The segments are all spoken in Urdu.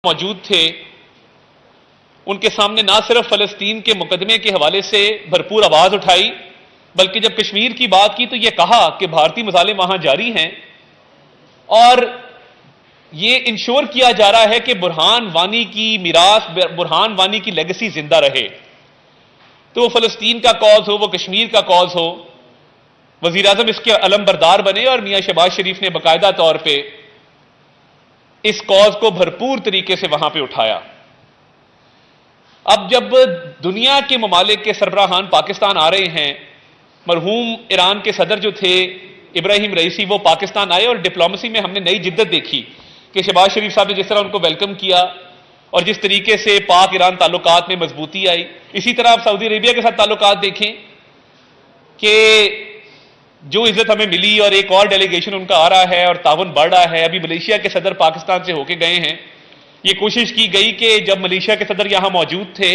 موجود تھے ان کے سامنے نہ صرف فلسطین کے مقدمے کے حوالے سے بھرپور آواز اٹھائی بلکہ جب کشمیر کی بات کی تو یہ کہا کہ بھارتی مظالم وہاں جاری ہیں اور یہ انشور کیا جا رہا ہے کہ برہان وانی کی میراث، برہان وانی کی لیگسی زندہ رہے۔ تو وہ فلسطین کا کاز ہو، وہ کشمیر کا کاز ہو، وزیر اعظم اس کے علم بردار بنے اور میاں شہباز شریف نے باقاعدہ طور پہ اس کاز کو بھرپور طریقے سے وہاں پہ اٹھایا۔ اب جب دنیا کے ممالک کے سربراہان پاکستان آ رہے ہیں، مرحوم ایران کے صدر جو تھے ابراہیم رئیسی، وہ پاکستان آئے اور ڈپلومیسی میں ہم نے نئی جدت دیکھی کہ شہباز شریف صاحب نے جس طرح ان کو ویلکم کیا اور جس طریقے سے پاک ایران تعلقات میں مضبوطی آئی، اسی طرح آپ سعودی عربیہ کے ساتھ تعلقات دیکھیں کہ جو عزت ہمیں ملی اور ایک اور ڈیلیگیشن ان کا آ رہا ہے اور تعاون بڑھ رہا ہے۔ ابھی ملیشیا کے صدر پاکستان سے ہو کے گئے ہیں، یہ کوشش کی گئی کہ جب ملیشیا کے صدر یہاں موجود تھے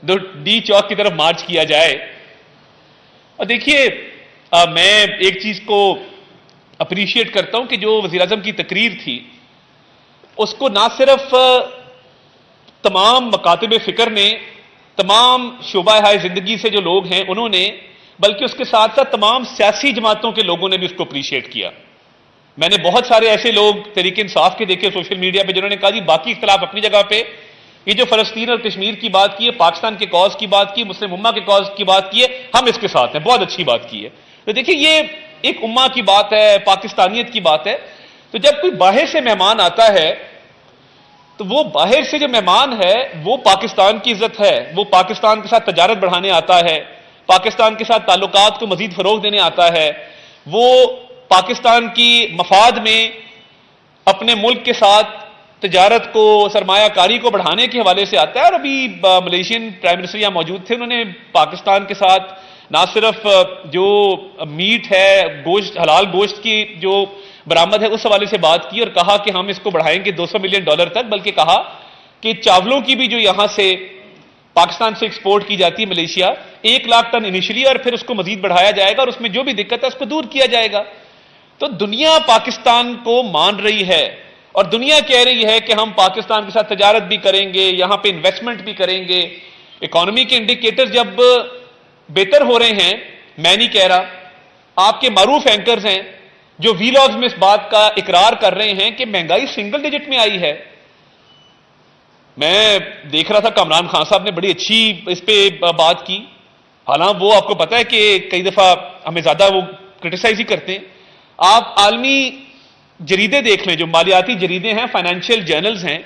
تو ڈی چوک کی طرف مارچ کیا جائے۔ اور دیکھیے میں ایک چیز کو اپریشیٹ کرتا ہوں کہ جو وزیر اعظم کی تقریر تھی اس کو نہ صرف تمام مکاتب فکر نے، تمام شعبہ ہائے زندگی سے جو لوگ ہیں انہوں نے، بلکہ اس کے ساتھ ساتھ تمام سیاسی جماعتوں کے لوگوں نے بھی اس کو اپریشیٹ کیا۔ میں نے بہت سارے ایسے لوگ تحریک انصاف کے دیکھے سوشل میڈیا پہ جنہوں نے کہا جی باقی اختلاف اپنی جگہ پہ، یہ جو فلسطین اور کشمیر کی بات کی ہے، پاکستان کے کاز کی بات کی، مسلم امہ کے کاز کی بات کی ہے، ہم اس کے ساتھ ہیں، بہت اچھی بات کی ہے۔ تو دیکھیے یہ ایک امہ کی بات ہے، پاکستانیت کی بات ہے۔ تو جب کوئی باہر سے مہمان آتا ہے تو وہ باہر سے جو مہمان ہے وہ پاکستان کی عزت ہے، وہ پاکستان کے ساتھ تجارت بڑھانے آتا ہے، پاکستان کے ساتھ تعلقات کو مزید فروغ دینے آتا ہے، وہ پاکستان کی مفاد میں اپنے ملک کے ساتھ تجارت کو، سرمایہ کاری کو بڑھانے کے حوالے سے آتا ہے۔ اور ابھی ملیشین پرائم منسٹر یہاں موجود تھے، انہوں نے پاکستان کے ساتھ نہ صرف جو میٹ ہے، گوشت، حلال گوشت کی جو برآمد ہے اس حوالے سے بات کی اور کہا کہ ہم اس کو بڑھائیں گے $200 ملین تک، بلکہ کہا کہ چاولوں کی بھی جو یہاں سے پاکستان سے ایکسپورٹ کی جاتی ہے ملیشیا، 1 لاکھ ٹن انیشلی، اور پھر اس کو مزید بڑھایا جائے گا اور اس میں جو بھی دقت ہے اس کو دور کیا جائے گا۔ تو دنیا پاکستان کو مان رہی ہے اور دنیا کہہ رہی ہے کہ ہم پاکستان کے ساتھ تجارت بھی کریں گے، یہاں پہ انویسٹمنٹ بھی کریں گے۔ اکانومی کے انڈیکیٹر جب بہتر ہو رہے ہیں، میں نہیں کہہ رہا، آپ کے معروف اینکرز ہیں جو وی لاگز میں اس بات کا اقرار کر رہے ہیں کہ مہنگائی سنگل ڈیجٹ میں آئی ہے۔ میں دیکھ رہا تھا کامران خان صاحب نے بڑی اچھی اس پہ بات کی، حالانکہ وہ آپ کو پتا ہے کہ کئی دفعہ ہمیں زیادہ وہ کرٹیسائز ہی کرتے ہیں۔ آپ عالمی جریدے دیکھ لیں، جو مالیاتی جریدے ہیں، فائنینشیل جرنلز ہیں،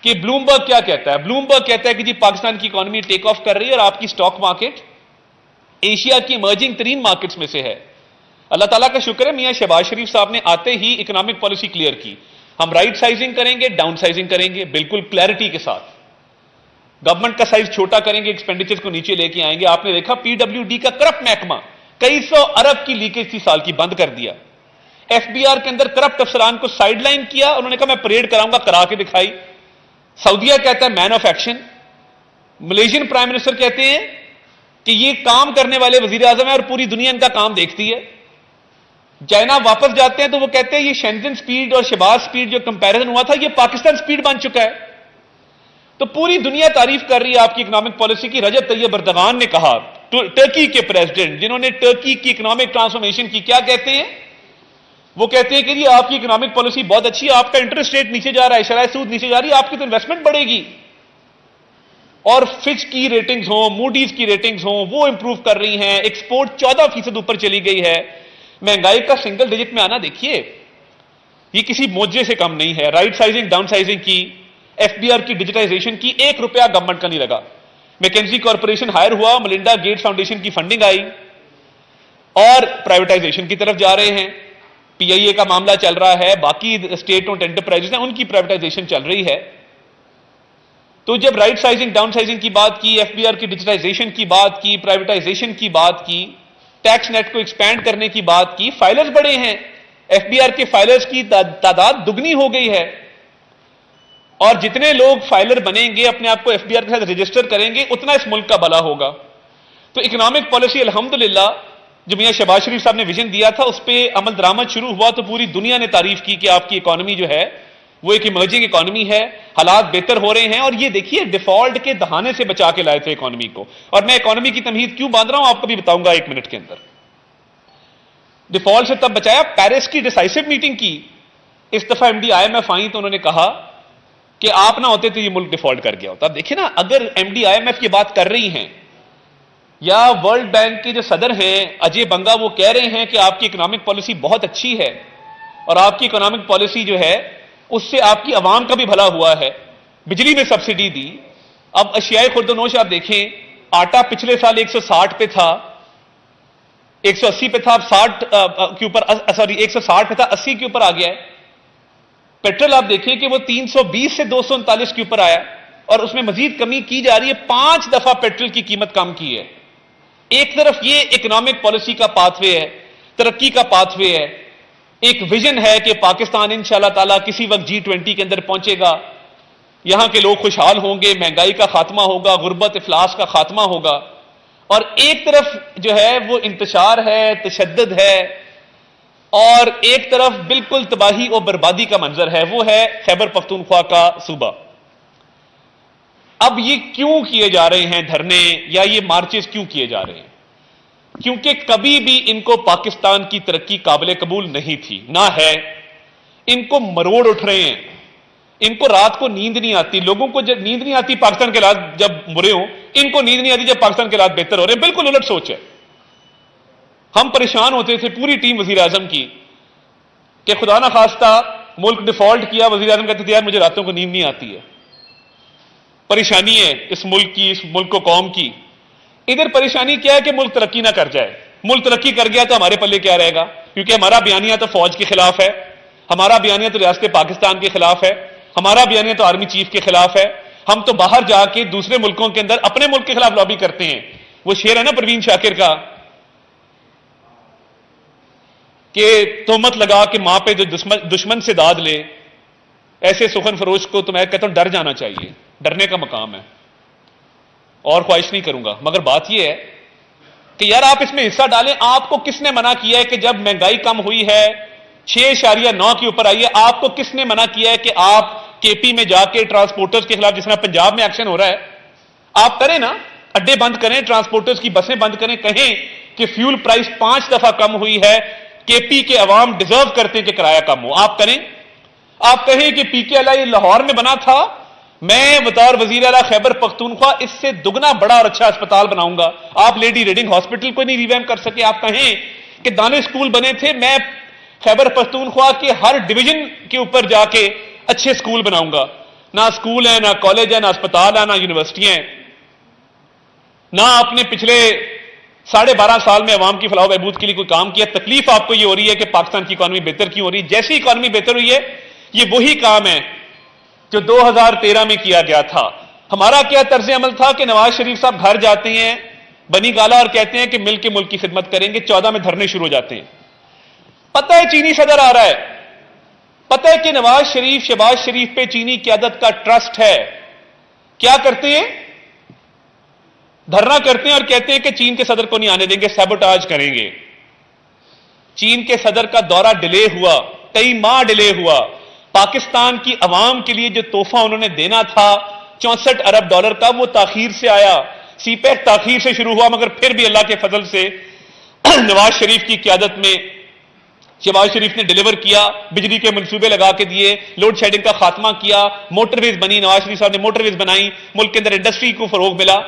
کہ بلومبرگ کیا کہتا ہے؟ بلومبرگ کہتا ہے کہ جی پاکستان کی اکانومی ٹیک آف کر رہی ہے اور آپ کی سٹاک مارکیٹ ایشیا کی ایمرجنگ ترین مارکیٹس میں سے ہے۔ اللہ تعالیٰ کا شکر ہے میاں شہباز شریف صاحب نے آتے ہی اکنامک پالیسی کلیئر کی، ہم رائٹ سائزنگ کریں گے، ڈاؤن سائزنگ کریں گے، بالکل کلیئرٹی کے ساتھ۔ گورنمنٹ کا سائز چھوٹا کریں گے، ایکسپینڈیچر کو نیچے لے کے آئیں گے۔ آپ نے دیکھا پی ڈبلیو ڈی کا کرپٹ محکمہ کئی 100 ارب کی لیکیج تھی سال کی، بند کر دیا۔ ایف بی آر کے اندر کرپٹ افسران کو سائڈ لائن کیا، انہوں نے کہا میں پریڈ کراؤں گا، کرا کے دکھائی۔ سعودیہ کہتا ہے man of action, Malaysian prime minister کہتے ہیں کہ یہ کام کرنے والے وزیر اعظم ہیں اور پوری دنیا ان کا کام دیکھتی ہے۔ چائنا واپس جاتے ہیں تو وہ کہتے ہیں یہ شینزن سپیڈ اور شہباز سپیڈ جو کمپیریزن ہوا تھا یہ پاکستان سپیڈ بن چکا ہے۔ تو پوری دنیا تعریف کر رہی ہے آپ کی اکنامک پالیسی کی۔ رجب طیب اردغان نے کہا، ٹرکی کے پریزیڈنٹ جنہوں نے ٹرکی کی اکنامک ٹرانسفارمیشن کی، کیا کہتے ہیں؟ وہ کہتے ہیں کہ جی آپ کی اکنامک پالیسی بہت اچھی ہے، آپ کا انٹرسٹ ریٹ نیچے جا رہا ہے، شرح سود نیچے جا رہی ہے، آپ کی تو انویسٹمنٹ بڑھے گی۔ اور فچ کی ریٹنگز ہوں، موڈیز کی ریٹنگز ہوں، وہ امپروو کر رہی ہیں، ایکسپورٹ 14% اوپر چلی گئی ہے۔ مہنگائی کا سنگل ڈیجٹ میں آنا دیکھیے یہ کسی معجزے سے کم نہیں ہے۔ رائٹ سائزنگ، ڈاؤن سائزنگ کی، ایف بی آر کی ڈیجیٹائزیشن کی، $1 گورنمنٹ کا نہیں لگا۔ میکنزی کارپوریشن ہائر ہوا، ملنڈا گیٹس فاؤنڈیشن کی فنڈنگ آئی اور پرائیویٹائزیشن کی طرف جا رہے ہیں۔ پی آئی اے کا معاملہ چل رہا ہے، باقی اسٹیٹ اور انٹرپرائزز ہیں ان کی پرائیویٹائزیشن چل رہی ہے۔ تو جب رائٹ سائزنگ، ڈاؤن سائزنگ کی بات کی، ایف بی آر کی ڈیجیٹائزیشن کی بات کی، پرائیویٹائزیشن کی بات کی، ٹیکس نیٹ کو ایکسپینڈ کرنے کی بات کی، فائلرز بڑے ہیں، ایف بی آر کے فائلرز کی تعداد دگنی ہو گئی ہے، اور جتنے لوگ فائلر بنیں گے، اپنے آپ کو ایف بی آر کے ساتھ رجسٹر کریں گے، اتنا اس ملک کا بھلا ہوگا۔ تو اکنامک پالیسی الحمدللہ جو میاں شہباز شریف صاحب نے ویژن دیا تھا اس پہ عمل درآمد شروع ہوا تو پوری دنیا نے تعریف کی کہ آپ کی اکانومی جو ہے وہ ایک ایمرجنگ اکانومی ہے, حالات بہتر ہو رہے ہیں, اور یہ دیکھیے ڈیفالٹ کے دہانے سے بچا کے لائے تھے اکانومی کو. اور میں اکانومی کی تمہید کیوں باندھ رہا ہوں آپ کو بھی بتاؤں گا 1 منٹ کے اندر. ڈیفالٹ سے تب بچایا, پیرس کی ڈیسائسو میٹنگ کی, اس دفعہ M D I M F آئیں تو انہوں نے کہا کہ آپ نہ ہوتے تو یہ ملک ڈیفالٹ کر گیا ہوتا. اب دیکھیں نا, اگر M D I M F کی بات کر رہی ہیں یا ورلڈ بینک کے جو صدر ہیں اجے بنگا, وہ کہہ رہے ہیں کہ آپ کی اکنامک پالیسی بہت اچھی ہے اور آپ کی اکنامک پالیسی جو ہے اس سے آپ کی عوام کا بھی بھلا ہوا ہے, بجلی میں سبسڈی دی. اب اشیائے خرد و نوش آپ دیکھیں, آٹا پچھلے سال 160 پہ تھا, 180 پہ تھا, اب 60 کے اوپر, سوری 160 پہ تھا, 80 کے اوپر آ گیا ہے. پیٹرول آپ دیکھیں کہ وہ 320 سے 239 کے اوپر آیا اور اس میں مزید کمی کی جا رہی ہے. 5 دفعہ پیٹرول کی قیمت کم کی ہے. ایک طرف یہ اکنامک پالیسی کا پاتھ وے ہے, ترقی کا پاتھ وے ہے, ایک ویژن ہے کہ پاکستان انشاءاللہ تعالیٰ کسی وقت G20 کے اندر پہنچے گا, یہاں کے لوگ خوشحال ہوں گے, مہنگائی کا خاتمہ ہوگا, غربت افلاس کا خاتمہ ہوگا. اور ایک طرف جو ہے وہ انتشار ہے, تشدد ہے, اور ایک طرف بالکل تباہی اور بربادی کا منظر ہے, وہ ہے خیبر پختونخوا کا صوبہ. اب یہ کیوں کیے جا رہے ہیں دھرنے یا یہ مارچز کیوں کیے جا رہے ہیں؟ کیونکہ کبھی بھی ان کو پاکستان کی ترقی قابل قبول نہیں تھی, نہ ہے. ان کو مروڑ اٹھ رہے ہیں, ان کو رات کو نیند نہیں آتی. لوگوں کو جب نیند نہیں آتی پاکستان کے حالات جب برے ہوں, ان کو نیند نہیں آتی جب پاکستان کے حالات بہتر ہو رہے ہیں. بالکل الٹ سوچ ہے. ہم پریشان ہوتے تھے پوری ٹیم وزیر اعظم کی کہ خدا نہ خواستہ ملک ڈیفالٹ کیا, وزیر اعظم کہتے تھے یار مجھے راتوں کو نیند نہیں آتی ہے. پریشانی ہے اس ملک کی, اس ملک کو قوم کی. ادھر پریشانی کیا ہے کہ ملک ترقی نہ کر جائے. ملک ترقی کر گیا تو ہمارے پلے کیا رہے گا, کیونکہ ہمارا بیانیہ تو فوج کے خلاف ہے, ہمارا بیانیہ تو ریاست پاکستان کے خلاف ہے, ہمارا بیانیہ تو آرمی چیف کے خلاف ہے. ہم تو باہر جا کے دوسرے ملکوں کے اندر اپنے ملک کے خلاف لابی کرتے ہیں. وہ شعر ہے نا پروین شاکر کا کہ تہمت لگا کہ ماں پہ جو دشمن سے داد لے, ایسے سخن فروش کو تو میں کہتا ہوں ڈر جانا چاہیے. ڈرنے کا مقام ہے, اور خواہش نہیں کروں گا. مگر بات یہ ہے کہ یار آپ اس میں حصہ ڈالیں. آپ کو کس نے منع کیا ہے کہ جب مہنگائی کم ہوئی ہے 6.9 کے اوپر آئی ہے, آپ کو کس نے منع کیا ہے کہ آپ کے پی میں جا کے ٹرانسپورٹرز کے خلاف, جس طرح پنجاب میں ایکشن ہو رہا ہے, آپ کریں نا, اڈے بند کریں, ٹرانسپورٹرز کی بسیں بند کریں, کہیں کہ فیول پرائس 5 دفعہ کم ہوئی ہے, کے پی کے عوام ڈیزرو کرتے ہیں کہ کرایہ کم ہو. آپ کریں. آپ کہیں کہ پی کے الائی لاہور میں بنا تھا, میں بطور وزیر اعلیٰ خیبر پختونخوا اس سے دگنا بڑا اور اچھا اسپتال بناؤں گا. آپ لیڈی ریڈنگ ہاسپٹل کو نہیں ریویمپ کر سکے. آپ کہیں کہ دانے اسکول بنے تھے, میں خیبر پختونخوا کے ہر ڈویژن کے اوپر جا کے اچھے اسکول بناؤں گا. نہ اسکول ہے, نہ کالج ہے, نہ اسپتال ہے, نہ یونیورسٹیاں ہیں, نہ آپ نے پچھلے 12.5 سال میں عوام کی فلاح و بہبود کے لیے کوئی کام کیا. تکلیف آپ کو یہ ہو رہی ہے کہ پاکستان کی اکانومی بہتر کیوں ہو رہی ہے. جیسی اکانومی بہتر ہوئی ہے, یہ وہی کام ہے جو 2013 میں کیا گیا تھا. ہمارا کیا طرز عمل تھا کہ نواز شریف صاحب گھر جاتے ہیں بنی گالا اور کہتے ہیں کہ مل کے ملک کی خدمت کریں گے. 14 میں دھرنے شروع ہو جاتے ہیں. پتہ ہے چینی صدر آ رہا ہے, پتہ ہے کہ نواز شریف شہباز شریف پہ چینی قیادت کا ٹرسٹ ہے. کیا کرتے ہیں, دھرنا کرتے ہیں اور کہتے ہیں کہ چین کے صدر کو نہیں آنے دیں گے, سیبوٹاج کریں گے. چین کے صدر کا دورہ ڈیلے ہوا, کئی ماہ ڈیلے ہوا. پاکستان کی عوام کے لیے جو تحفہ انہوں نے دینا تھا $64 ارب کا, وہ تاخیر سے آیا. سی پیک تاخیر سے شروع ہوا, مگر پھر بھی اللہ کے فضل سے نواز شریف کی قیادت میں شہباز شریف نے ڈیلیور کیا. بجلی کے منصوبے لگا کے دیے, لوڈ شیڈنگ کا خاتمہ کیا, موٹر ویز بنی, نواز شریف صاحب نے موٹر ویز بنائی, ملک کے اندر انڈسٹری کو فروغ ملا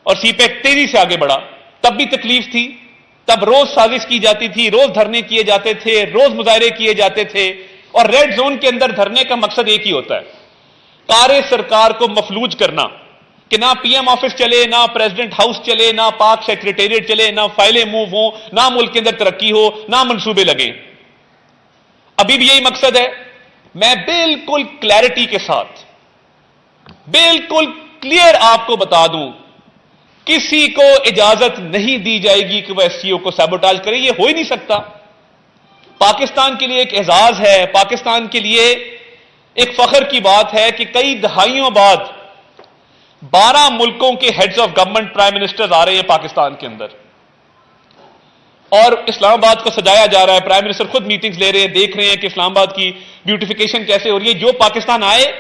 اور سی پیک تیزی سے آگے بڑھا. تب بھی تکلیف تھی, تب روز سازش کی جاتی تھی, روز دھرنے کیے جاتے تھے, روز مظاہرے کیے جاتے تھے. اور ریڈ زون کے اندر دھرنے کا مقصد ایک ہی ہوتا ہے, کارے سرکار کو مفلوج کرنا, کہ نہ پی ایم آفس چلے, نہ پریزیڈنٹ ہاؤس چلے, نہ پاک سیکریٹریٹ چلے, نہ فائلیں موو ہوں, نہ ملک کے اندر ترقی ہو, نہ منصوبے لگیں. ابھی بھی یہی مقصد ہے. میں بالکل کلیئرٹی کے ساتھ, بالکل کلیئر آپ کو بتا دوں, کسی کو اجازت نہیں دی جائے گی کہ وہ ایس سی او کو سیبوٹاج کرے. یہ ہو ہی نہیں سکتا. پاکستان کے لیے ایک اعزاز ہے, پاکستان کے لیے ایک فخر کی بات ہے کہ کئی دہائیوں بعد 12 ملکوں کے heads of government prime ministers آ رہے ہیں پاکستان کے اندر. اور اسلام آباد کو سجایا جا رہا ہے. پرائم منسٹر خود میٹنگز لے رہے ہیں, دیکھ رہے ہیں کہ اسلام آباد کی بیوٹیفیکیشن کیسے ہو رہی ہے. جو پاکستان آئے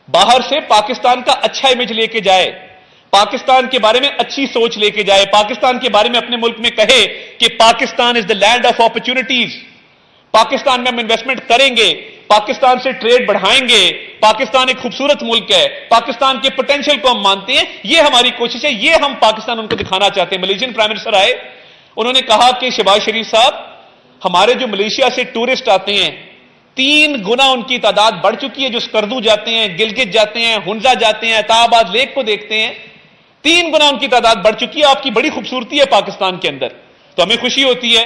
باہر سے پاکستان کا اچھا امیج لے کے جائے, پاکستان کے بارے میں اچھی سوچ لے کے جائے, پاکستان کے بارے میں اپنے ملک میں کہے کہ پاکستان از دا لینڈ آف اپرچونٹیز, پاکستان میں ہم انویسٹمنٹ کریں گے, پاکستان سے ٹریڈ بڑھائیں گے, پاکستان ایک خوبصورت ملک ہے, پاکستان کے پوٹینشیل کو ہم مانتے ہیں. یہ ہماری کوشش ہے, یہ ہم پاکستان ان کو دکھانا چاہتے ہیں. ملیشین پرائم منسٹر آئے, انہوں نے کہا کہ شہباز شریف صاحب, ہمارے جو ملیشیا سے ٹورسٹ آتے ہیں 3 گنا ان کی تعداد بڑھ چکی ہے, جو اسکردو جاتے ہیں, گلگت جاتے ہیں, ہنزا جاتے ہیں, طا آباد لیک کو دیکھتے ہیں, 3 گنا ان کی تعداد بڑھ چکی ہے. آپ کی بڑی خوبصورتی ہے پاکستان کے اندر, تو ہمیں خوشی ہوتی ہے.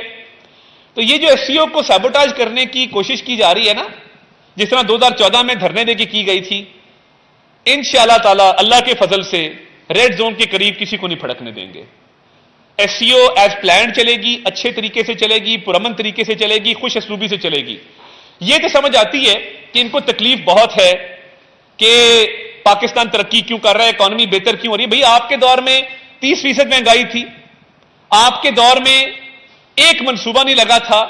تو یہ جو ایس سی او کو سیبوٹاج کرنے کی کوشش کی جا رہی ہے نا, جس طرح 2014 میں دھرنے دے کے کی گئی تھی, انشاءاللہ تعالی اللہ کے فضل سے ریڈ زون کے قریب کسی کو نہیں پھڑکنے دیں گے. ایس سی او ایز پلان چلے گی, اچھے طریقے سے چلے گی, پرامن طریقے سے چلے گی, خوش اسلوبی سے چلے گی. یہ تو سمجھ آتی ہے کہ ان کو تکلیف بہت ہے کہ پاکستان ترقی کیوں کر رہا ہے, اکانومی بہتر کیوں ہو رہی ہے. بھئی آپ کے دور میں 30% مہنگائی تھی, آپ کے دور میں ایک منصوبہ نہیں لگا تھا,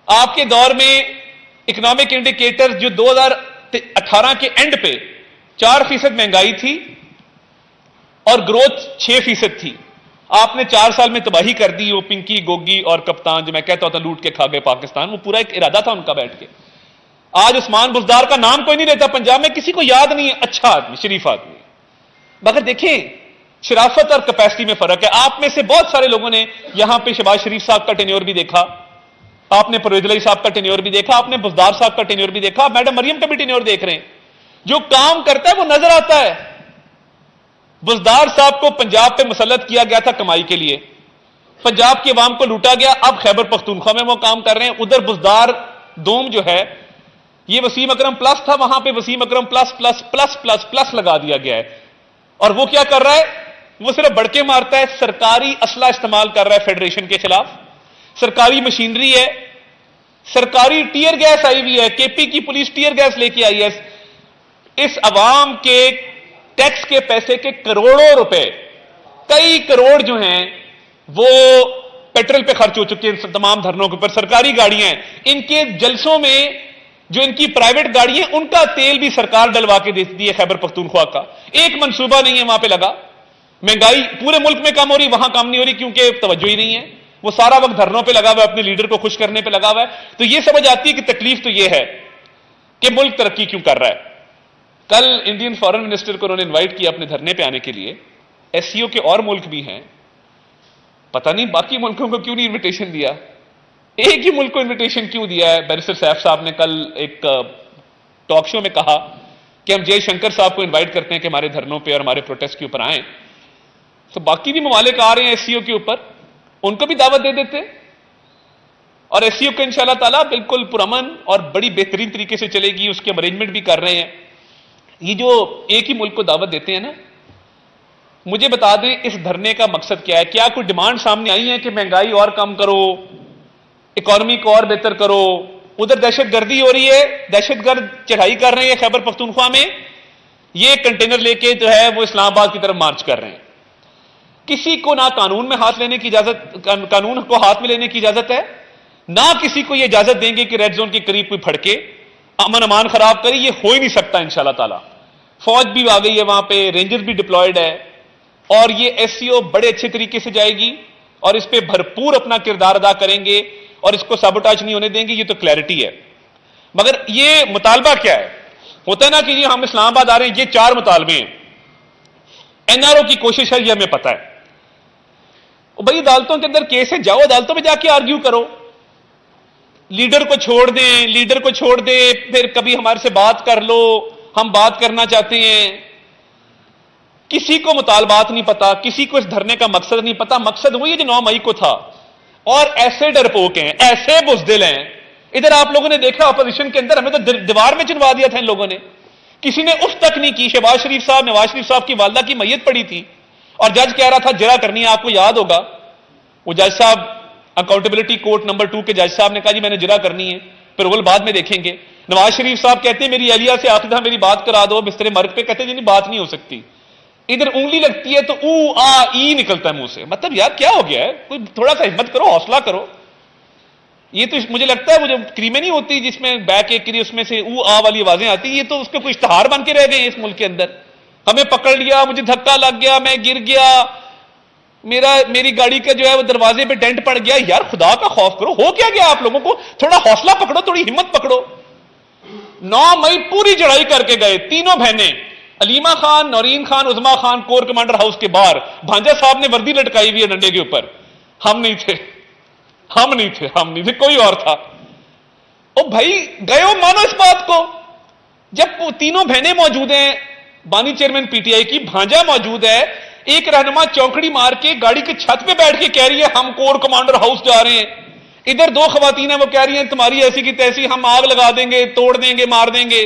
آپ کے دور میں اکنامک انڈیکیٹر جو 2018 کے اینڈ پہ 4% مہنگائی تھی اور گروتھ 6% تھی. آپ نے 4 سال میں تباہی کر دی. وہ پنکی, گوگی اور کپتان جو میں کہتا ہوتا لوٹ کے کھا گئے پاکستان, وہ پورا ایک ارادہ تھا ان کا بیٹھ کے. آج عثمان بزدار کا نام کوئی نہیں لیتا پنجاب میں, کسی کو یاد نہیں ہے. اچھا آدمی, شریف آدمی. مگر دیکھیں شرافت اور کیپیسٹی میں فرق ہے. آپ میں سے بہت سارے لوگوں نے یہاں پہ شہباز شریف صاحب کا ٹینیور بھی دیکھا, آپ نے پرویز الہی صاحب کا ٹینیور بھی دیکھا, آپ نے بزدار صاحب کا ٹینیور بھی دیکھا, میڈم مریم کا بھی ٹینیور دیکھ رہے ہیں. جو کام کرتا ہے وہ نظر آتا ہے. بزدار صاحب کو پنجاب پہ مسلط کیا گیا تھا کمائی کے لیے, پنجاب کی عوام کو لوٹا گیا, اب خیبر پختونخوا میں وہ کام کر رہے ہیں. ادھر بزدار دوم جو ہے, یہ وسیم اکرم پلس تھا, وہاں پہ Wasim Akram plus plus plus plus plus لگا دیا گیا ہے. اور وہ کیا کر رہا ہے, وہ صرف بڑکے مارتا ہے, سرکاری اسلحہ استعمال کر رہا ہے فیڈریشن کے خلاف, سرکاری مشینری ہے, سرکاری ٹیئر گیس آئی ہوئی ہے, کے پی کی پولیس ٹیئر گیس لے کے آئی ہے. اس عوام کے ٹیکس کے پیسے کے کروڑوں روپے, کئی کروڑ جو ہیں وہ پیٹرول پہ خرچ ہو چکے ہیں تمام دھرنوں کے اوپر. سرکاری گاڑیاں ہیں, ان کے جلسوں میں جو ان کی پرائیویٹ گاڑی ہے ان کا تیل بھی سرکار ڈلوا کے دیتی ہے خیبر پختونخوا کا. ایک منصوبہ نہیں ہے وہاں پہ لگا. مہنگائی پورے ملک میں کم ہو رہی, وہاں کم نہیں ہو رہی کیونکہ توجہ ہی نہیں ہے. وہ سارا وقت دھرنوں پہ لگا ہوا ہے, اپنے لیڈر کو خوش کرنے پہ لگا ہوا ہے. تو یہ سمجھ آتی ہے کہ تکلیف تو یہ ہے کہ ملک ترقی کیوں کر رہا ہے. کل انڈین فارن منسٹر کو انہوں نے انوائٹ کیا اپنے دھرنے پہ آنے کے لیے. ایس سی او کے اور ملک بھی ہیں, پتہ نہیں باقی ملکوں کو کیوں نہیں انویٹیشن دیا, ایک ہی ملک کو انویٹیشن کیوں دیا ہے. بیرسٹر سیف صاحب نے کل ایک ٹاک شو میں کہا کہ ہم جے شنکر صاحب کو انوائٹ کرتے ہیں کہ ہمارے دھرنوں پہ اور ہمارے پروٹیسٹ کے اوپر آئیں. تو باقی بھی ممالک آ رہے ہیں ایس سی او کے اوپر, ان کو بھی دعوت دے دیتے. اور ایس سی او کو انشاءاللہ تعالیٰ بالکل پرامن اور بڑی بہترین طریقے سے چلے گی, اس کے ارینجمنٹ بھی کر رہے ہیں. یہ جو ایک ہی ملک کو دعوت دیتے ہیں نا, مجھے بتا دیں اس دھرنے کا مقصد کیا ہے. کیا کوئی ڈیمانڈ سامنے آئی ہے کہ مہنگائی اور کم کرو, اکانومی کو اور بہتر کرو؟ ادھر دہشت گردی ہو رہی ہے, دہشت گرد چڑھائی کر رہے ہیں خیبر پختونخوا میں, یہ کنٹینر لے کے جو ہے وہ اسلام آباد کی طرف مارچ کر رہے ہیں. کسی کو نہ قانون میں ہاتھ لینے کی اجازت, قانون کو ہاتھ میں لینے کی اجازت ہے, نہ کسی کو یہ اجازت دیں گے کہ ریڈ زون کے قریب کوئی پھڑکے امن امان خراب کرے. یہ ہو ہی نہیں سکتا انشاءاللہ تعالی. فوج بھی آ گئی ہے وہاں پہ, رینجر بھی ڈپلائیڈ ہے, اور یہ ایس سی او بڑے اچھے طریقے سے جائے گی اور اس پہ بھرپور اپنا کردار ادا کریں گے اور اس کو سابوٹاج نہیں ہونے دیں گے. یہ تو کلیئرٹی ہے. مگر یہ مطالبہ کیا ہے؟ ہوتا ہے نا کہ یہ ہم اسلام آباد آ رہے ہیں, یہ 4 مطالبے ہیں. این آر او کی کوشش ہے, یہ ہمیں پتا ہے. بھائی عدالتوں کے اندر کیس ہے, جاؤ عدالتوں میں جا کے آرگیو کرو. لیڈر کو چھوڑ دیں, لیڈر کو چھوڑ دیں, پھر کبھی ہمارے سے بات کر لو, ہم بات کرنا چاہتے ہیں. کسی کو مطالبات نہیں پتا, کسی کو اس دھرنے کا مقصد نہیں پتا. مقصد وہی ہے جو 9 مئی کو تھا. اور ایسے ڈرپوک ہیں, ایسے بزدل ہیں. ادھر آپ لوگوں نے دیکھا اپوزیشن کے اندر, ہمیں تو دیوار میں چنوا دیا تھا ان لوگوں نے. کسی نے اف تک نہیں کی. شہباز شریف صاحب, نواز شریف صاحب کی والدہ کی میت پڑی تھی اور جج کہہ رہا تھا جرا کرنی ہے. آپ کو یاد ہوگا وہ جج صاحب اکاؤنٹیبلٹی کورٹ نمبر 2 کے جج صاحب نے کہا جی میں نے جرا کرنی ہے, پھر وہ بعد میں دیکھیں گے. نواز شریف صاحب کہتے ہیں میری اہلیہ سے آخری دفعہ میری بات کرا دو بستر مرگ پہ, کہتے ہیں جی نہیں بات نہیں ہو سکتی. ادھر انگلی لگتی ہے تو او آ ای نکلتا ہے منہ سے. مطلب یار کیا ہو گیا ہے؟ کوئی تھوڑا سا ہمت کرو، حوصلہ کرو. یہ تو مجھے لگتا ہے وہ جو کریمیں نہیں ہوتی جس میں بیک ایک کری اس میں سے او آ والی آوازیں آتی، یہ تو اس کے کوئی اشتہار بن کے رہ گئے ہیں اس ملک کے اندر. ہمیں پکڑ لیا، مجھے دھکا لگ گیا، میں گر گیا، میری گاڑی کا جو ہے وہ دروازے پہ ڈینٹ پڑ گیا. یار خدا کا خوف کرو، ہو کیا گیا آپ لوگوں کو؟ تھوڑا حوصلہ پکڑو، تھوڑی ہمت پکڑو. 9 مئی پوری چڑھائی کر کے گئے تینوں بہنیں، Aleema Khan, Noreen Khan, Uzma Khan, corps commander house کے باہر. بھانجا صاحب نے وردی لٹکائی ہوئی ہے ڈنڈے کے اوپر. ہم نہیں تھے، کوئی اور تھا. او بھائی گئے ہو، مانو اس بات کو. جب تینوں بہنیں موجود ہیں، بانی چیئرمین پی ٹی آئی کی، بھانجا موجود ہے، ایک رہنما چونکڑی مار کے گاڑی کی چھت پہ بیٹھ کے کہہ رہی ہے ہم کور کمانڈر ہاؤس جا رہے ہیں. ادھر 2 خواتین ہیں، وہ کہہ رہی ہیں تمہاری ایسی کی تیسی، ہم آگ لگا دیں گے، توڑ دیں گے، مار دیں گے.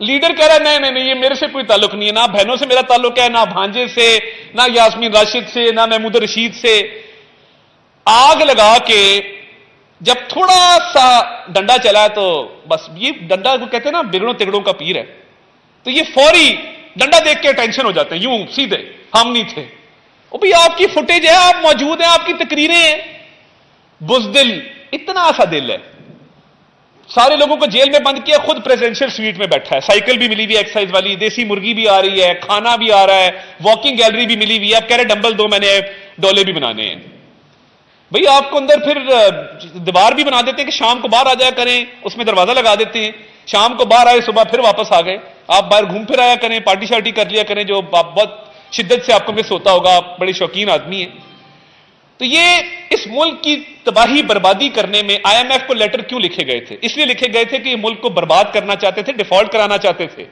لیڈر کہہ رہا ہے نہیں، یہ میرے سے کوئی تعلق نہیں ہے، نہ بہنوں سے میرا تعلق ہے، نہ بھانجے سے، نہ یاسمین راشد سے، نہ محمود رشید سے. آگ لگا کے جب تھوڑا سا ڈنڈا چلا تو بس، یہ ڈنڈا کو کہتے ہیں نا بگڑوں تگڑوں کا پیر ہے، تو یہ فوری ڈنڈا دیکھ کے ٹینشن ہو جاتے ہیں، یوں سیدھے ہم نہیں تھے. او بھئی آپ کی فوٹیج ہے، آپ موجود ہیں، آپ کی تقریریں ہیں. بزدل، اتنا سا دل ہے. سارے لوگوں کو جیل میں بند کیا، خود پریزیڈنشل سویٹ میں بیٹھا ہے، سائیکل بھی ملی ہوئی ہے ایکسرسائز والی، دیسی مرغی بھی آ رہی ہے، کھانا بھی آ رہا ہے، واکنگ گیلری بھی ملی ہوئی ہے. اب کہہ رہے ڈمبل دو، میں نے ڈولے بھی بنانے ہیں. بھئی آپ کو اندر پھر دیوار بھی بنا دیتے ہیں کہ شام کو باہر آ جایا کریں، اس میں دروازہ لگا دیتے ہیں، شام کو باہر آئے، صبح پھر واپس آ گئے. آپ باہر گھوم پھر آیا کریں، پارٹی شارٹی کر لیا کریں، جو بہت شدت سے آپ کو مس ہوتا ہوگا، آپ بڑے شوقین آدمی ہیں. تو یہ اس ملک کی تباہی بربادی کرنے میں آئی ایم ایف کو لیٹر کیوں لکھے گئے تھے؟ اس لیے لکھے گئے تھے کہ یہ ملک کو برباد کرنا چاہتے تھے، ڈیفالٹ کرانا چاہتے تھے.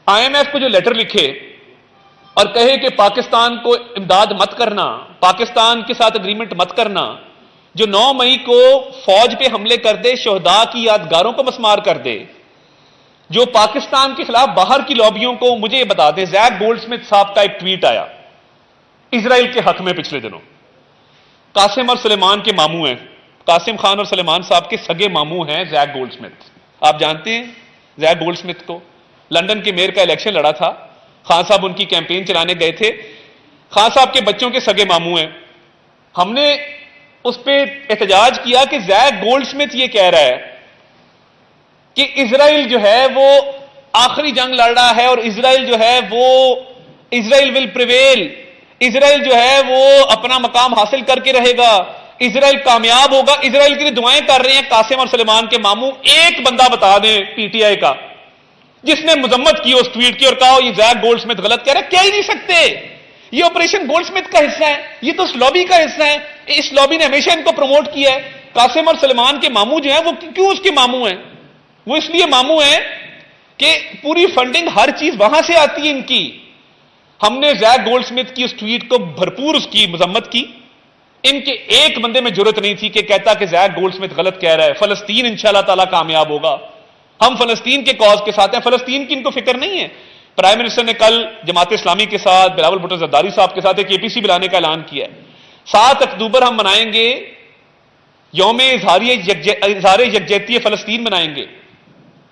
آئی ایم ایف کو جو لیٹر لکھے اور کہے کہ پاکستان کو امداد مت کرنا، پاکستان کے ساتھ اگریمنٹ مت کرنا، جو 9 مئی کو فوج پہ حملے کر دے، شہداء کی یادگاروں کو مسمار کر دے، جو پاکستان کے خلاف باہر کی لابیوں کو. مجھے یہ بتا دیں، زیک گولڈ سمتھ صاحب کا ایک ٹویٹ آیا اسرائیل کے حق میں پچھلے دنوں. قاسم اور سلیمان کے ماموں ہیں، قاسم خان اور سلیمان صاحب کے سگے ماموں ہیں زیک گولڈ سمتھ. آپ جانتے ہیں زیک گولڈ سمتھ کو؟ لندن کے میئر کا الیکشن لڑا تھا، خان صاحب ان کی کیمپین چلانے گئے تھے. خان صاحب کے بچوں کے سگے ماموں ہیں. ہم نے اس پہ احتجاج کیا کہ زیک گولڈ سمتھ یہ کہہ رہا ہے کہ اسرائیل جو ہے وہ آخری جنگ لڑ رہا ہے، اور اسرائیل جو ہے وہ اسرائیل ول پریویل، اسرائیل جو ہے وہ اپنا مقام حاصل کر کے رہے گا، اسرائیل کامیاب ہوگا. اسرائیل کے لیے دعائیں کر رہے ہیں قاسم اور سلیمان کے ماموں. ایک بندہ بتا دیں پی ٹی آئی کا جس نے مذمت کی اس ٹویٹ کی اور کہا یہ زیک گولڈ سمتھ غلط کہہ رہا ہے. کہہ ہی نہیں سکتے. یہ آپریشن گولڈ سمتھ کا حصہ ہے، یہ تو اس لابی کا حصہ ہے. اس لابی نے ہمیشہ ان کو پروموٹ کیا ہے. قاسم اور سلیمان کے ماموں جو ہیں وہ کیوں اس کے ماموں ہیں؟ وہ اس لیے ماموں ہیں کہ پوری فنڈنگ ہر چیز وہاں سے آتی ہے ان کی. ہم نے زیک گولڈ سمتھ کی اس ٹویٹ کو بھرپور اس کی مذمت کی. ان کے ایک بندے میں جرت نہیں تھی کہ کہتا کہ زیک گولڈ سمتھ غلط کہہ رہا ہے. فلسطین انشاءاللہ تعالیٰ کامیاب ہوگا، ہم فلسطین کے کاز کے ساتھ ہیں. فلسطین کی ان کو فکر نہیں ہے. پرائم منسٹر نے کل جماعت اسلامی کے ساتھ، بلاول بھٹو زرداری صاحب کے ساتھ ایک اے پی سی بلانے کا اعلان کیا ہے. 7 اکتوبر ہم منائیں گے یوم اظہار یکجہتی فلسطین منائیں گے.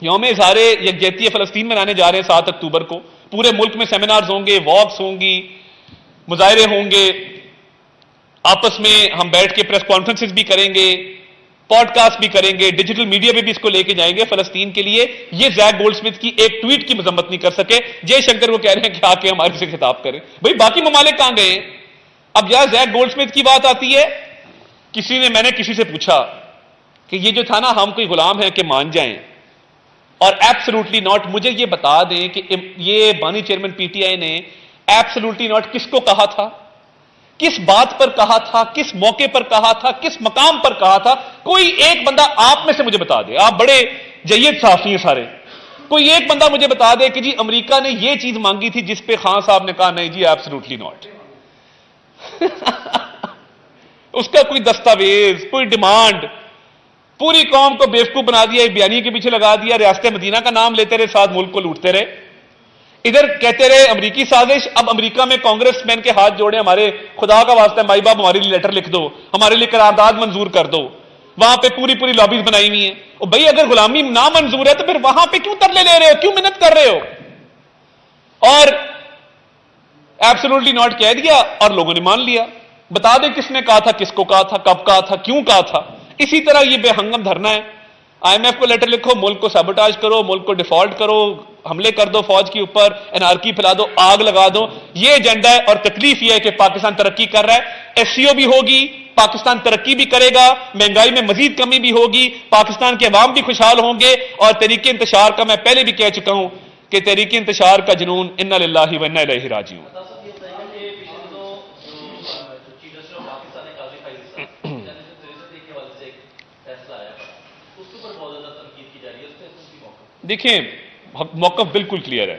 یوم اظہار یکجہتی فلسطین منانے جا رہے ہیں 7 اکتوبر کو. پورے ملک میں سیمینارز ہوں گے، واکس ہوں گی، مظاہرے ہوں گے، آپس میں ہم بیٹھ کے پریس کانفرنسز بھی کریں گے، پوڈ کاسٹ بھی کریں گے، ڈیجیٹل میڈیا پہ بھی اس کو لے کے جائیں گے فلسطین کے لیے. یہ زیک گولڈ سمتھ کی ایک ٹویٹ کی مذمت نہیں کر سکے. جے شنکر وہ کہہ رہے ہیں کہ آ کے ہمارے سے خطاب کریں. بھئی باقی ممالک کہاں گئے ہیں؟ اب یار زیک گولڈ سمتھ کی بات آتی ہے، میں نے کسی سے پوچھا کہ یہ جو تھا نا ہم کوئی غلام ہیں کہ مان جائیں، اور ایبسلوٹلی ناٹ. مجھے یہ بتا دیں کہ یہ بانی چیئرمین پی ٹی آئی نے ایبسلوٹلی ناٹ کس کو کہا تھا، کس بات پر کہا تھا، کس موقع پر کہا تھا، کس مقام پر کہا تھا؟ کوئی ایک بندہ آپ میں سے مجھے بتا دے. آپ بڑے جید صحافی ہیں سارے. کوئی ایک بندہ مجھے بتا دے کہ جی امریکہ نے یہ چیز مانگی تھی جس پہ خان صاحب نے کہا نہیں جی ایبسلوٹلی ناٹ. اس کا کوئی دستاویز، کوئی ڈیمانڈ. پوری قوم کو بیوقوف بنا دیا، بیانی کے پیچھے لگا دیا، ریاست مدینہ کا نام لیتے رہے، ساتھ ملک کو لوٹتے رہے. ادھر کہتے رہے امریکی سازش. اب امریکہ میں کانگریس مین کے ہاتھ جوڑے، ہمارے خدا کا واسطہ مائی باپ ہمارے لیے لیٹر لکھ دو، ہمارے لیے قرارداد منظور کر دو. وہاں پہ پوری لابیز بنائی ہوئی ہیں. اور بھائی اگر غلامی نہ منظور ہے تو پھر وہاں پہ کیوں ترلے لے رہے ہو، کیوں محنت کر رہے ہو؟ اور ایبسولوٹلی ناٹ کہہ دیا اور لوگوں نے مان لیا. بتا دیں کس نے کہا تھا, کس کو کہا تھا, کب کہا تھا, کیوں کہا تھا. اسی طرح یہ بے ہنگم دھرنا ہے. آئی ایم ایف کو لیٹر لکھو, ملک کو سیبوٹاج کرو, ملک کو ڈیفالٹ کرو, حملے کر دو فوج کے اوپر, انارکی پھیلا دو, آگ لگا دو. یہ ایجنڈا ہے. اور تکلیف یہ ہے کہ پاکستان ترقی کر رہا ہے, ایس سی او بھی ہوگی, پاکستان ترقی بھی کرے گا, مہنگائی میں مزید کمی بھی ہوگی, پاکستان کے عوام بھی خوشحال ہوں گے. اور تحریک انتشار کا میں پہلے بھی کہہ چکا ہوں کہ تحریک انتشار کا جنون انا للہ و انا الیہ راجعون. دیکھیں موقف بالکل کلیئر ہے.